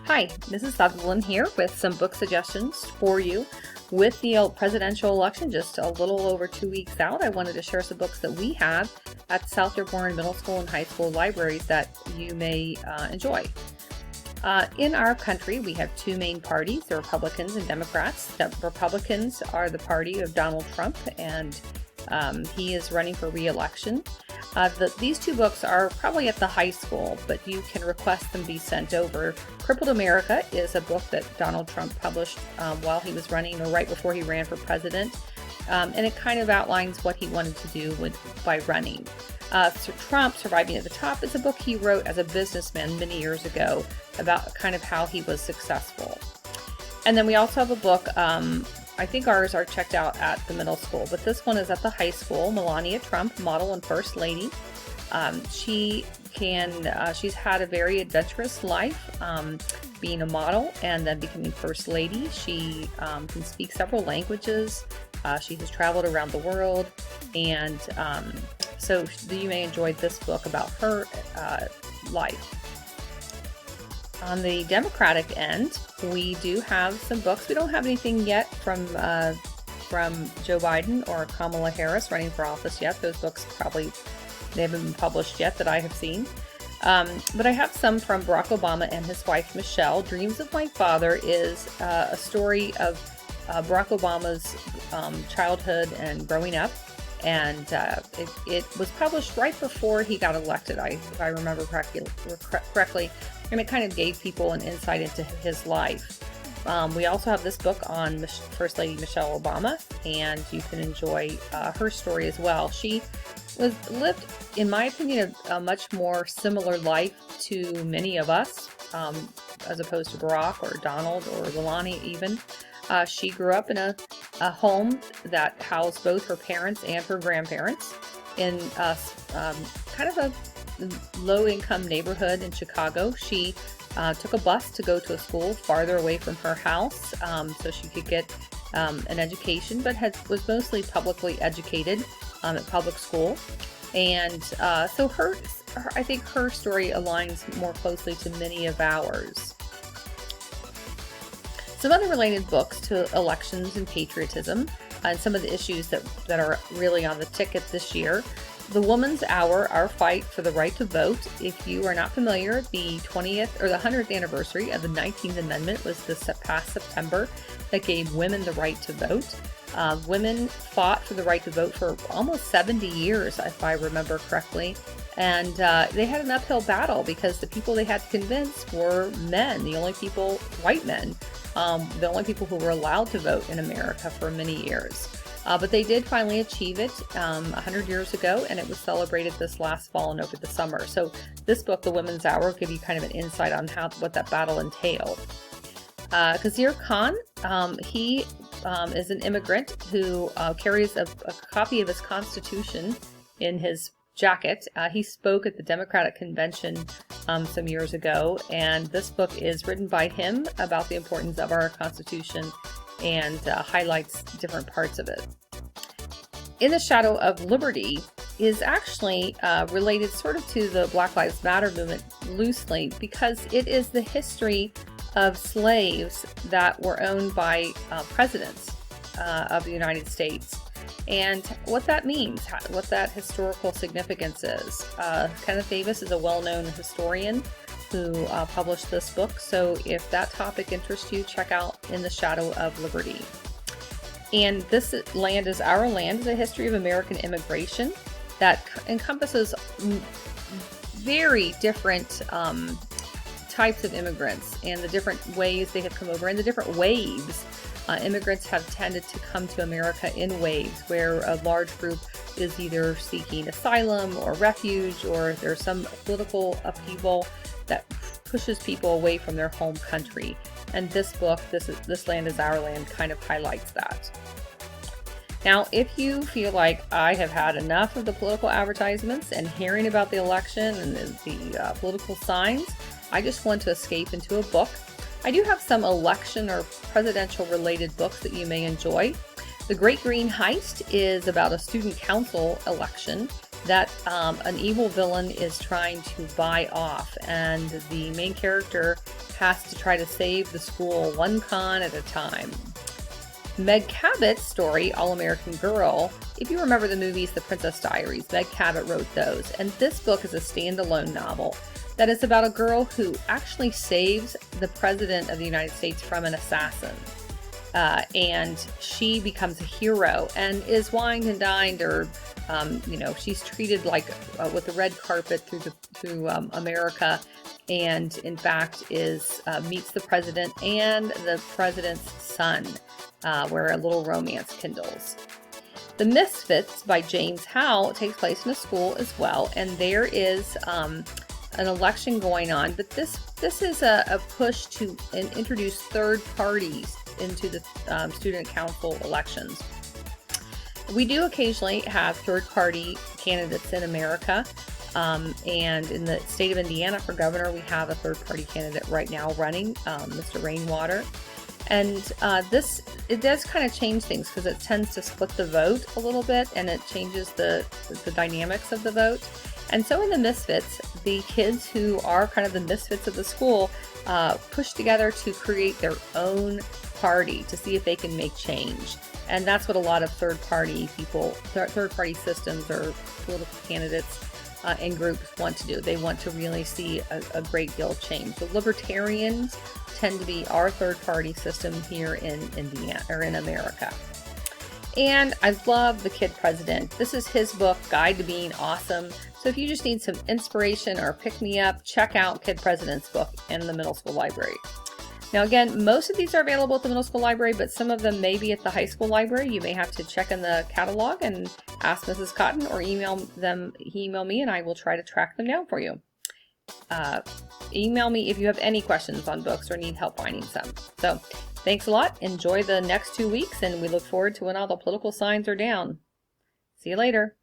Hi, Mrs. Sutherland here with some book suggestions for you. With the presidential election just a little over 2 weeks out, I wanted to share some books that we have at South Dearborn Middle School and High School libraries that you may enjoy. In our country, we have two main parties, the Republicans and Democrats. The Republicans are the party of Donald Trump, and he is running for re-election. These two books are probably at the high school, but you can request them be sent over. Crippled America is a book that Donald Trump published while he was running, or right before he ran for president, and it kind of outlines what he wanted to do by running. So Trump, Surviving at the Top, is a book he wrote as a businessman many years ago about kind of how he was successful. And then we also have a book, I think ours are checked out at the middle school, but this one is at the high school. Melania Trump, model and first lady. She's had a very adventurous life, being a model and then becoming first lady. She can speak several languages. She has traveled around the world, and so you may enjoy this book about her life. On the Democratic end, we do have some books. We don't have anything yet from Joe Biden or Kamala Harris running for office yet. Those books they haven't been published yet that I have seen. But I have some from Barack Obama and his wife Michelle. Dreams of My Father is a story of Barack Obama's childhood and growing up. And it was published right before he got elected, if I remember correctly, and it kind of gave people an insight into his life. We also have this book on First Lady Michelle Obama, and you can enjoy her story as well. She lived, in my opinion, a much more similar life to many of us, as opposed to Barack or Donald or Melania even. She grew up in a home that housed both her parents and her grandparents in kind of a low-income neighborhood in Chicago. She took a bus to go to a school farther away from her house so she could get an education, but was mostly publicly educated at public school. And so I think her story aligns more closely to many of ours. Some other related books to elections and patriotism, and some of the issues that are really on the ticket this year. The Woman's Hour, Our Fight for the Right to Vote. If you are not familiar, the 20th or the 100th anniversary of the 19th Amendment was this past September that gave women the right to vote. Women fought for the right to vote for almost 70 years, if I remember correctly. And they had an uphill battle because the people they had to convince were men, the only people, white men, the only people who were allowed to vote in America for many years. But they did finally achieve it 100 years ago, and it was celebrated this last fall and over the summer. So this book, The Women's Hour, will give you kind of an insight on what that battle entailed. Khizr Khan, he is an immigrant who carries a copy of his Constitution in his jacket. He spoke at the Democratic Convention some years ago, and this book is written by him about the importance of our Constitution and highlights different parts of it. In the Shadow of Liberty is actually related sort of to the Black Lives Matter movement loosely, because it is the history of slaves that were owned by presidents of the United States, and what that means, what that historical significance is. Kenneth Davis is a well-known historian who published this book, so if that topic interests you, check out In the Shadow of Liberty. And This Land is Our Land is a history of American immigration that encompasses very different types of immigrants and the different ways they have come over and the different waves. Immigrants have tended to come to America in waves, where a large group is either seeking asylum or refuge, or there's some political upheaval that pushes people away from their home country. And this book, This Land is Our Land, kind of highlights that. Now, if you feel like I have had enough of the political advertisements and hearing about the election and the political signs, I just want to escape into a book. I do have some election or presidential related books that you may enjoy. The Great Green Heist is about a student council election that an evil villain is trying to buy off, and the main character has to try to save the school one con at a time. Meg Cabot's story, All-American Girl, if you remember the movies The Princess Diaries, Meg Cabot wrote those, and this book is a standalone novel that is about a girl who actually saves the President of the United States from an assassin. And she becomes a hero and is wined and dined, or she's treated like with the red carpet through America, and in fact meets the president and the president's son, where a little romance kindles. The Misfits by James Howell takes place in a school as well, and there is an election going on, but this is a push to introduce third parties into the student council elections. We do occasionally have third-party candidates in America, and in the state of Indiana for governor, we have a third-party candidate right now running, Mr. Rainwater. And it does kind of change things because it tends to split the vote a little bit, and it changes the dynamics of the vote. And so in the Misfits, the kids who are kind of the misfits of the school push together to create their own party to see if they can make change. And that's what a lot of third-party systems or political candidates and groups want to do. They want to really see a great deal of change. The libertarians tend to be our third-party system here in Indiana, or in America. And I love The Kid President. This is his book, Guide to Being Awesome. So if you just need some inspiration or pick-me-up, check out Kid President's book in the middle school library. Now again, most of these are available at the middle school library, but some of them may be at the high school library. You may have to check in the catalog and ask Mrs. Cotton, or email me, and I will try to track them down for you. Email me if you have any questions on books or need help finding some. So thanks a lot. Enjoy the next 2 weeks, and we look forward to when all the political signs are down. See you later.